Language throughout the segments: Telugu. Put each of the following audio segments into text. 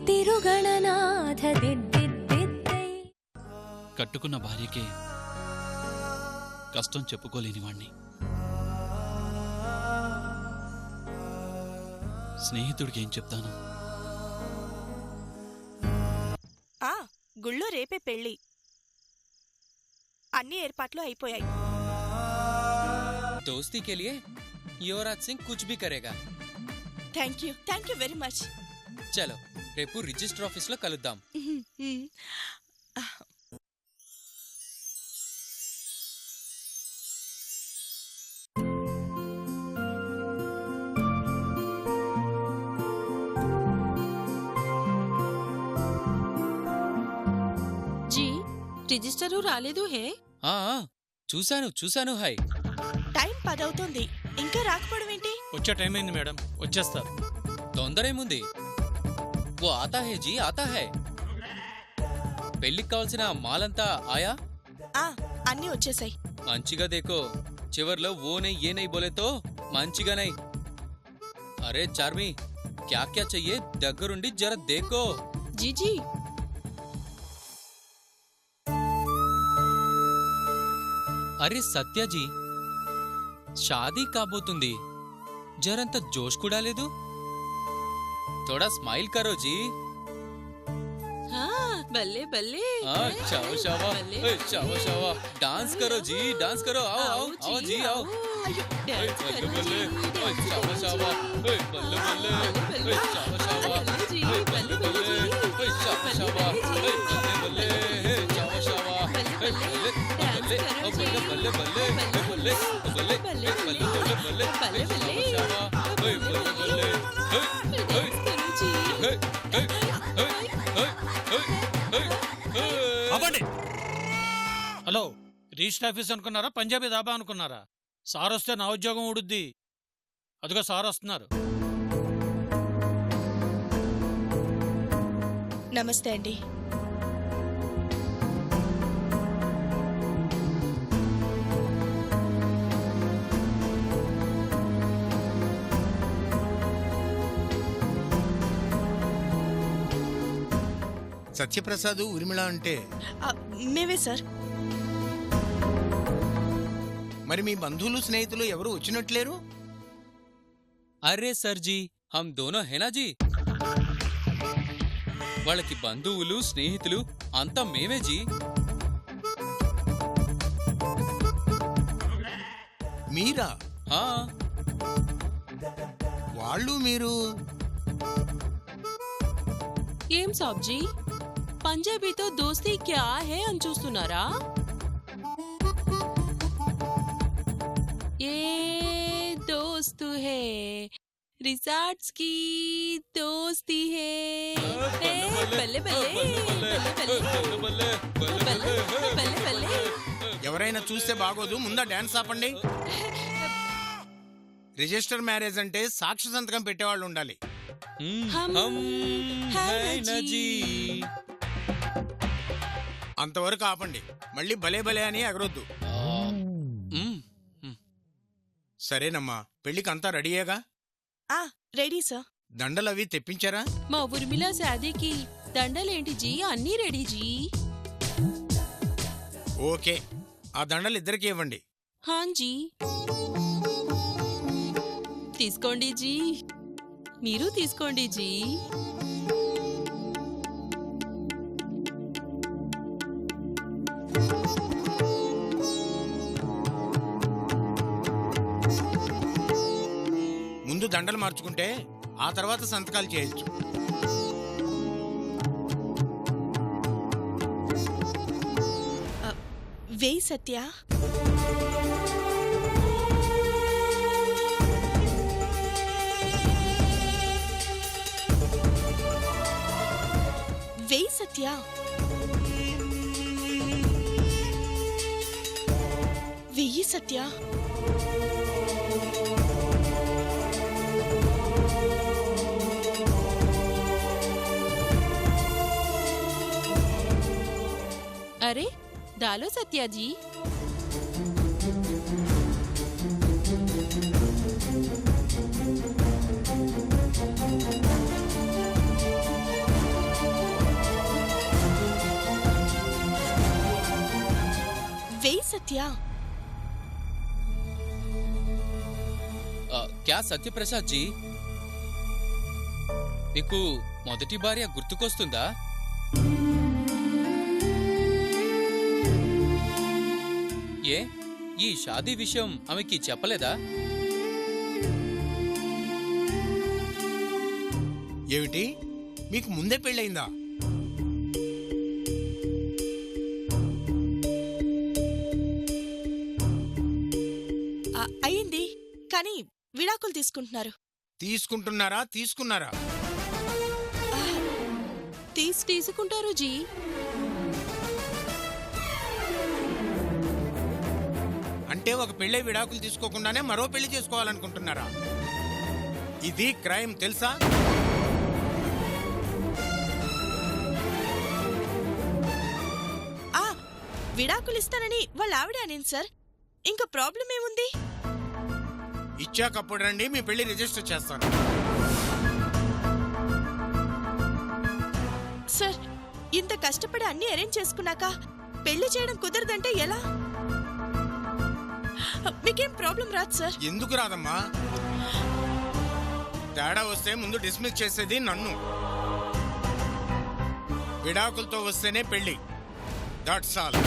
తిరుగణనాథ కట్టుకున్న భార్యకే కష్టం చెప్పుకోలేని వాణ్ణి, స్నేహితుడికి ఏం చెప్తాను? గుళ్ళో రేపే పెళ్లి, అన్ని ఏర్పాట్లు అయిపోయాయి. दोस्ती के लिए युवराज सिंह कुछ भी करेगा. Thank you very much. చలో రేపు రిజిస్టర్ ఆఫీస్ లో కలుద్దాం. జీ రిజిస్టరు రాలేదు హే? చూశాను హాయ్. టైం 10 అవుతుంది, ఇంకా రాకపోవడం ఏంటి? వచ్చే టైం అయింది మేడం, వచ్చేస్తారు. తొందరేముంది, ఓ ఆతా హే జీ ఆతా హే. పెళ్లికి కావాల్సిన మాలంతా ఆయా? అన్నీ వచ్చేసాయి. మంచిగా దేకో, చివర్లో ఓ నై ఏ నై బోలేతో మంచిగా నై. అరే చార్మి, క్యా క్యా చెయ్యే దగ్గరుండి జర దేకో. జీజీ అరే సత్యజీ, షాదీ కాబోతుంది, జరంత జోష్ కూడా లేదు. థోడా స్మైల్ కరో జీ. బల్లే బల్లే. शावा शावा शावा शावा, डांस करो जी, डांस करो. आओ आओ आओ जी आओ. बल्ले बल्ले, शावा शावा, बल्ले बल्ले, शावा शावा, बल्ले बल्ले, शावा शावा, बल्ले बल्ले, शावा शावा, बल्ले बल्ले, बल्ले बल्ले, बल्ले बल्ले, बल्ले बल्ले, शावा बल्ले बल्ले. హలో, రిజిస్టర్ ఆఫీస్ అనుకున్నారా, పంజాబీ దాబా అనుకున్నారా? సార్ వస్తే నా ఉద్యోగం ఊడుద్ది. అదిగో సార్ వస్తున్నారు. నమస్తే అండి. సత్యప్రసాద్ ఉర్మిళ అంటే మేమే సార్. మరి మీ బంధువులు స్నేహితులు ఎవరు వచ్చినట్లేరు? అరే సర్ జీ, హమ్ దోనో హేనా జీ. వాళ్ళకి బంధువులు స్నేహితులు అంతా మేమే జీ. మీరా? వాళ్ళు మీరు ఏం సాబ్జీ, పంజాబీతో దోస్తీ క్యా హే అని చూస్తున్నారా? ఏ దోస్తు హే, రిసార్ట్స్ కి దోస్తీ హే. బల్లే బల్లే. ఎవరైనా చూస్తే బాగోదు, ముందా డాన్స్ ఆపండి. రిజిస్టర్ మ్యారేజ్ అంటే సాక్షి సంతకం పెట్టేవాళ్ళు ఉండాలి. అంతవరకు ఆపండి, మళ్ళీ భలే భలే అని ఎగరొద్దు. సరేనమ్మా, పెళ్లికి అంతా రెడీయేగా? Ready sir. దండలవి తెప్పించారా? మా ఉర్మిళ శాదీకి దండలేంటి జీ, అన్నీ రెడీ జీ. ఓకే, ఆ దండలు ఇద్దరికి ఇవ్వండి. హాంజీ, తీసుకోండి జీ, మీరు తీసుకోండి జీ. ముందు దండలు మార్చుకుంటే ఆ తర్వాత సంతకాలు చేయొచ్చు. వేయ్ సత్య. వేయ్ సత్య. వెయ్యి సత్య. अरे डालो सत्या जी. వేయి సత్య. క్యా సత్యప్రసాద్ జీ, మీకు మొదటి భార్య గుర్తుకొస్తుందా? ఏ ఈ షాదీ విషయం ఆమెకి చెప్పలేదా? ఏమిటి, మీకు ముందే పెళ్ళయిందా? అయింది, కానీ విడాకులు తీసుకుంటున్నారు. తీసుకున్నారా? తీసుకుంటారు జీ. అంటే ఒక పెళ్ళై విడాకులు తీసుకోకుండానే మరో పెళ్లి చేసుకోవాలనుకుంటున్నారా? ఇది క్రైమ్, తెలుసా? విడాకులు ఇస్తానని వాళ్ళ ఆవిడే అనింది సార్. ఇంకా ప్రాబ్లం ఏముంది? ఇచ్చాకప్పుడు రండి, మీ పెళ్లి రిజిస్టర్ చేస్తాను. సార్, ఇంత కష్టపడి అన్ని అరేంజ్ చేసుకున్నాక పెళ్లి చేయడం కుదరదంటే ఎలా? మీకేం ప్రాబ్లం రాదు సార్? ఎందుకు రాదమ్మా? తేడా వస్తే ముందు డిస్మిస్ చేసేది నన్ను. విడాకులతో వస్తేనే పెళ్లి. That's all.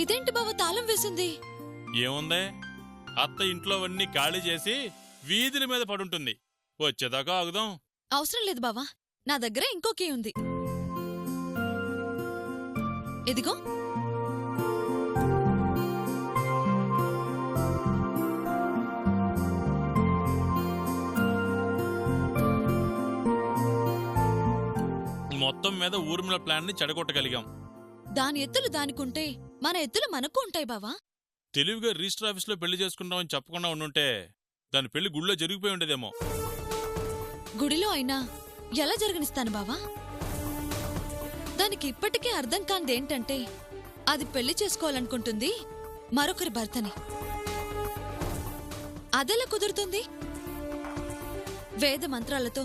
ఇదేంటి బావ తాళం వేసింది? ఏముందే, అత్త ఇంట్లోవన్నీ ఖాళీ చేసి వీధుల మీద పడుంటుంది. వచ్చేదాకా ఆగుదాం. అవసరం లేదు బావా, నా దగ్గర ఇంకో కీ ఉంది. ఇదిగో. మొత్తం మీద ఊర్మిళ ప్లాన్ ని చెడగొట్టగలిగాం. దాని ఎత్తులు దానికుంటే మన ఎత్తులు మనకు ఉంటాయి బావా. తెలివిగా రిజిస్టర్ ఆఫీస్ లో పెళ్లి చేసుకుంటామని చెప్పకుండా ఉండుంటే దాని పెళ్లి గుళ్ళో జరిగిపోయి ఉండేదేమో. గుడిలో అయినా ఎలా జరగనిస్తాను బావా? దానికి ఇప్పటికే అర్థం కానిదేంటంటే అది పెళ్లి చేసుకోవాలనుకుంటుంది మరొకరి భర్తని. అదెలా కుదురుతుంది? వేద మంత్రాలతో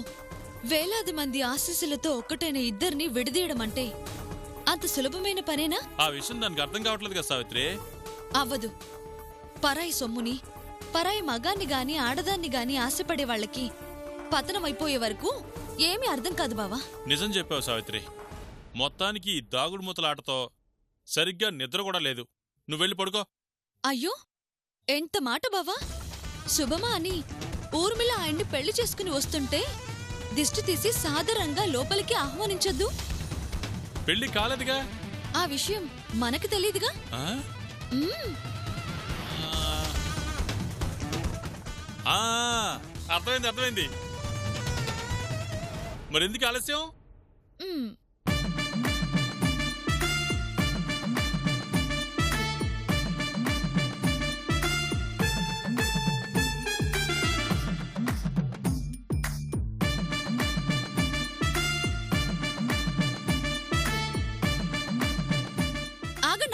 వేలాది మంది ఆశీస్సులతో ఒక్కటైన ఇద్దరిని విడదీయడం అంటే అంత సులభమైన పనేనా? ఆ విషయం దానికి అర్థం కావట్లేదు కదా సావిత్రి. అవ్వదు. పరాయి సొమ్ముని, పరాయి మగాన్ని గాని ఆడదాన్ని గాని ఆశపడే వాళ్ళకి పతనమైపోయే వరకు ఏమీ అర్థం కాదు బావా. నిజం చెప్పావు సావిత్రి. మొత్తానికి ఈ దాగుడు మూతలాటతో సరిగ్గా నిద్ర కూడా లేదు. నువ్వెళ్ళి పడుకో. అయ్యో, ఎంత మాట బావా! శుభమా అని ఊర్మిళ ఆయన్ని పెళ్లి చేసుకుని వస్తుంటే దిష్టి తీసి సాదరంగా లోపలికి ఆహ్వానించొద్దు. పెళ్లి కాలేదుగా. ఆ విషయం మనకి తెలీదుగా. ఆ? మ్మ్. ఆ, అర్థమైంది. మరెందుకు ఆలస్యం? మ్మ్.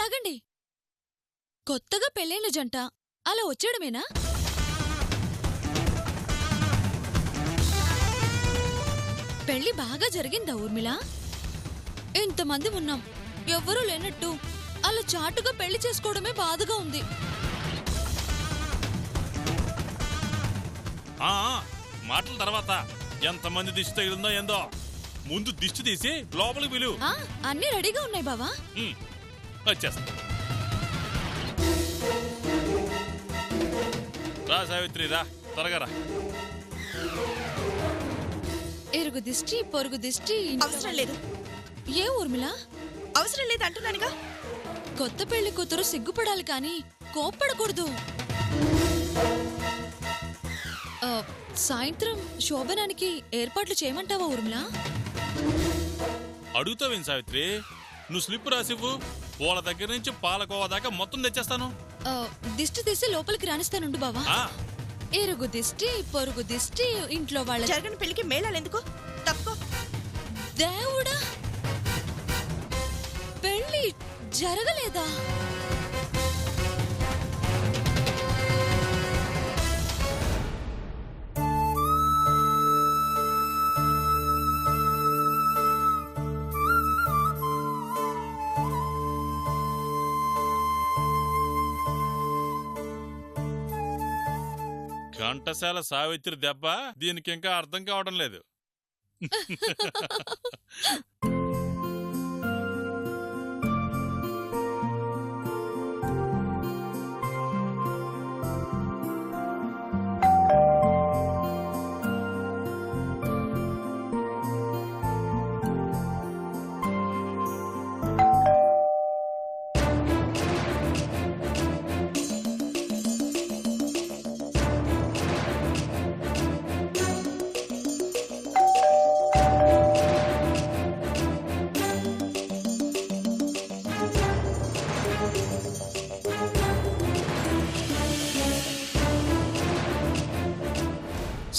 ఆగండి. కొత్తగా పెళ్ళైన జంట అలా వచ్చేయడమేనా? పెళ్లి బాగా జరిగిందా ఊర్మిళ? ఇంతమంది ఉన్నాం, ఎవ్వరూ లేనట్టు అలా చాటుగా పెళ్లి చేసుకోవడమే బాధగా ఉంది. మాటల తర్వాత ఎంతమంది దిష్టి తగిలిందో ఏందో ముందు దిష్టి తీసి లోపలికి పిలువు. ఆ, అన్నీ రెడీగా ఉన్నాయి బావా. వచ్చేస్తా. రా సావిత్రి, రా త్వరగా రా. ఎరుగు దిష్టి పొరుగు దిష్టి అవసరం లేదు. ఏ ఊర్మిళ? అవసరం లేదు అంటున్నానుగా. కొత్త పెళ్లి కూతురు సిగ్గుపడాలి కానీ కోప్పడకూడదు. సాయంత్రం శోభనానికి ఏర్పాట్లు చేయమంటావా ఊర్మిళ? అడుగుతావేం సావిత్రి, నువ్వు స్లిప్ రాసివ్వు, వాళ్ళ దగ్గర నుంచి పాలకోవా దాకా మొత్తం తెచ్చేస్తాను. దిష్టి తీసి లోపలికి రాణిస్తానుండు బావా. ఎరుగు దిష్టి పొరుగు దిష్టి ఇంట్లో వాళ్ళ జరగని పెళ్లికి మేళాలు ఎందుకు? తప్పుకో. దేవుడా, పెళ్లి జరగలేదా? ఘంటసాల సావిత్రి దెబ్బ దీనికి ఇంకా అర్థం కావడం లేదు.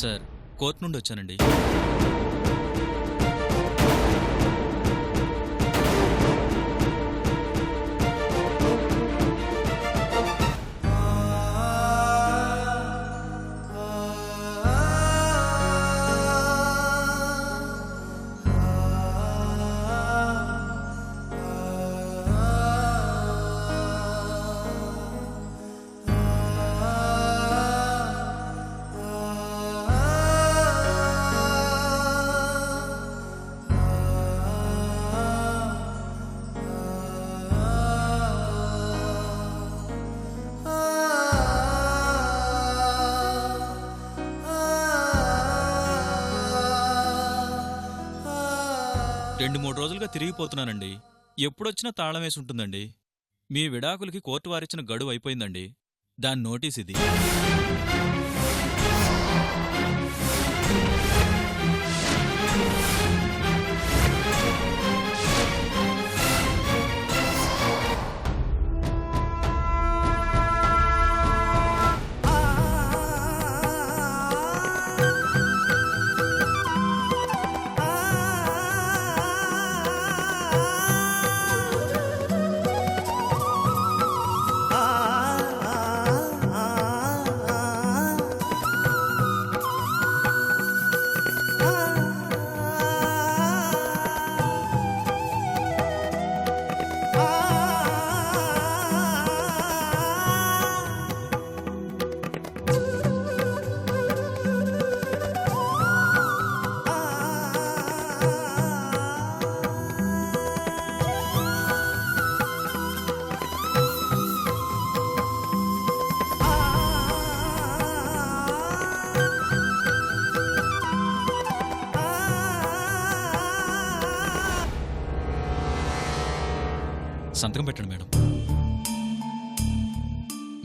సార్, కోర్టు నుండి వచ్చానండి. రెండు మూడు రోజులుగా తిరిగిపోతున్నానండి. ఎప్పుడొచ్చినా తాళం వేసి ఉంటుందండి. మీ విడాకులకి కోర్టు వారిచ్చిన గడువు అయిపోయిందండి. దాని నోటీస్ ఇది. సంతకం పెట్టండి మేడం.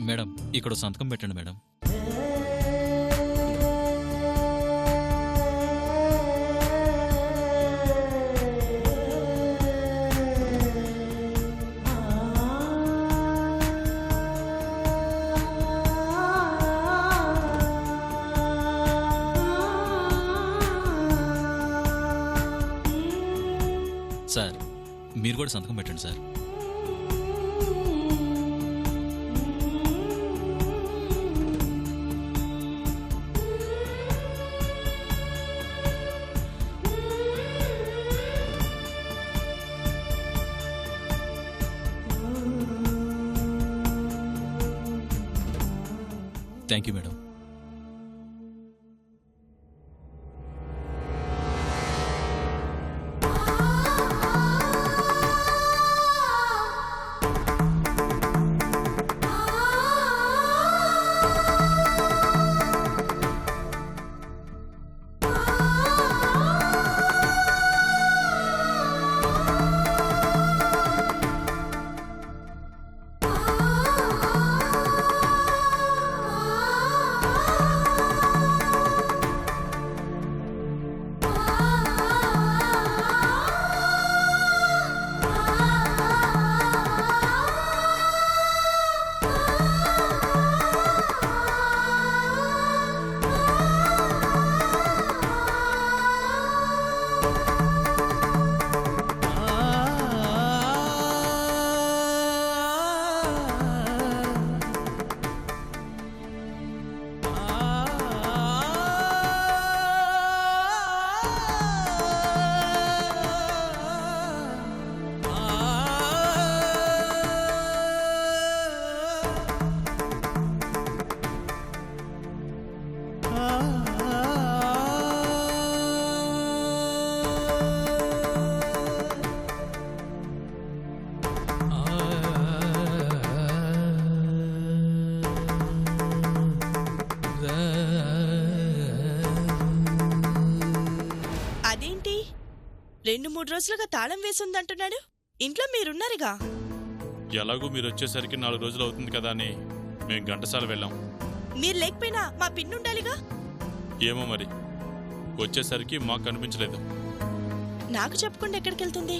మేడం, ఇక్కడ సంతకం పెట్టండి మేడం. సార్, మీరు కూడా సంతకం పెట్టండి సార్. Thank you madam. అదేంటి 2-3 రోజులుగా తాళం వేసుందంటున్నాడు? ఇంట్లో మీరున్నారుగా. ఎలాగూ మీరు వచ్చేసరికి 4 రోజులు అవుతుంది కదా అని మేం ఘంటసాల వెళ్ళాం. మీరు లేకపోయినా మా పిన్నుండాలిగా. ఏమో మరి వచ్చేసరికి మాకు కనిపించలేదు. నాకు చెప్పకుండా ఎక్కడికెళ్తుంది?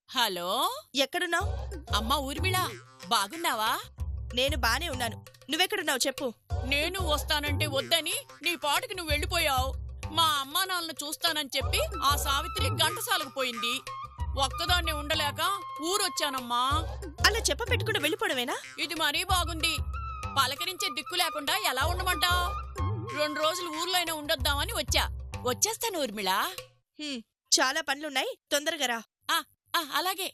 హలో, ఎక్కడున్నావు? అమ్మా ఊర్మిళ, బాగున్నావా? నేను బానే ఉన్నాను. నువ్వెక్కడున్నావు చెప్పు. నేను వస్తానంటే వద్దని నీ పాటికి నువ్వు వెళ్ళిపోయావు. మా అమ్మా నాన్నను చూస్తానని చెప్పి ఆ సావిత్రి ఘంటసాలకు పోయింది. ఒక్కదాన్నే ఉండలేక ఊరొచ్చానమ్మా. అలా చెప్ప పెట్టుకుంటూ వెళ్ళిపోవడమేనా? ఇది మరీ బాగుంది. పలకరించే దిక్కు లేకుండా ఎలా ఉండమంటావు? 2 రోజులు ఊర్లోనే ఉండొద్దామని వచ్చా. వచ్చేస్తాను ఊర్మిళ. చాలా పనులున్నాయి, తొందరగా రా. అలాగే.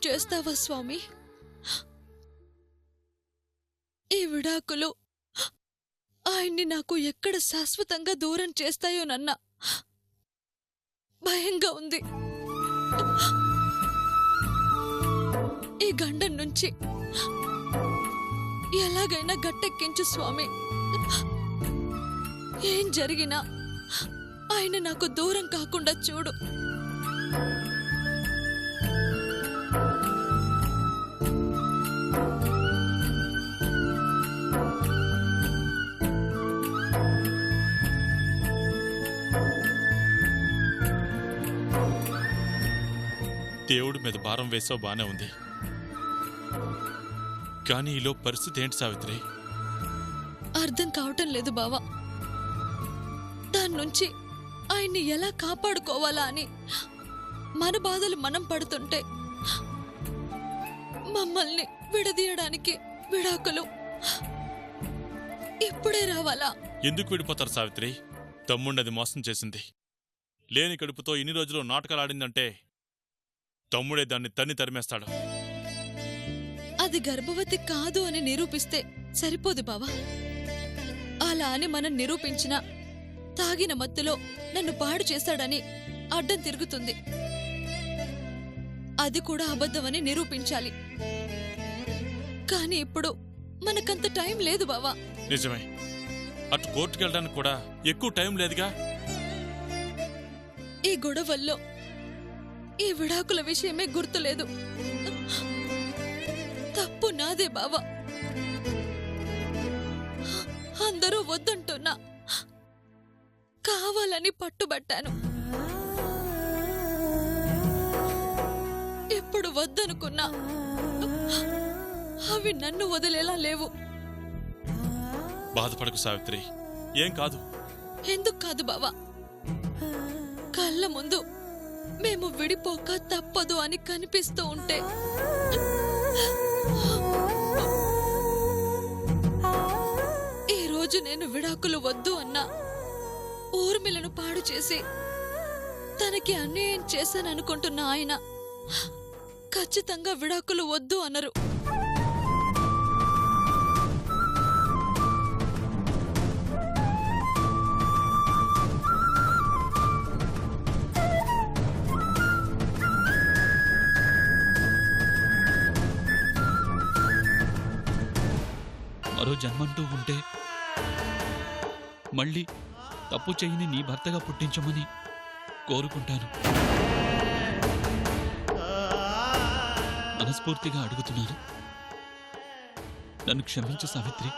చేస్తావా స్వామి? ఈ విడాకులు ఆయన్ని నాకు ఎక్కడ శాశ్వతంగా దూరం చేస్తాయోనన్న భయంగా ఉంది. ఈ గండం నుంచి ఎలాగైనా గట్టెక్కించు స్వామి. ఏం జరిగినా ఆయన నాకు దూరం కాకుండా చూడు. దేవుడి మీద భారం వేసావు బానే ఉంది, కానీ ఈలో పరిస్థితి ఏంటి సావిత్రి? అర్థం కావటం లేదు బావా. దాని నుంచి ఆయన్ని ఎలా కాపాడుకోవాలా అని మన బాధలు మనం పడుతుంటే మమ్మల్ని విడదీయడానికి విడాకులు ఇప్పుడే రావాలా? ఎందుకు విడిపోతారు సావిత్రి? తమ్ముడినది మోసం చేసింది. లేని కడుపుతో ఇన్ని రోజులు నాటకాలు ఆడిందంటే తమ్ముడే దాన్ని తరిమేస్తాడు. అది గర్భవతి కాదు అని నిరూపిస్తే సరిపోదు బావా. అలా అని మనం నిరూపించినా తాగిన మత్తులో నన్ను పాడు చేశాడని అడ్డం తిరుగుతుంది. అది కూడా అబద్ధమని నిరూపించాలి. కానీ ఇప్పుడు మనకంత టైం లేదు బావా. నిజమే, అటు కోర్టుకెళ్ళడానికి కూడా ఎక్కువ టైం లేదుగా. ఈ గొడవల్లో ఈ విడాకుల విషయమే గుర్తులేదు. తప్పు నాదే బావా. అందరూ వద్దంటున్నా కావాలని పట్టుబట్టాను. ఎప్పుడు వద్దనుకున్నా అవి నన్ను వదిలేలా లేవు. బాధపడకు సావిత్రి, ఏం కాదు. ఎందుకు కాదు బావా? కళ్ళ ముందు మేము విడిపోక తప్పదు అని కనిపిస్తూ ఉంటే ఈ రోజు నేను విడాకులు వద్దు అన్నా ఊర్మిళను పాడు చేసి తనకి అన్యాయం చేశాననుకుంటున్న ఆయన ఖచ్చితంగా విడాకులు వద్దు అనరు. జన్మంటూ ఉంటే మళ్ళీ తప్పు చేయని నీ భర్తగా పుట్టించమని కోరుకుంటాను. మనస్ఫూర్తిగా అడుగుతున్నాను. నన్ను క్షమించు సావిత్రి.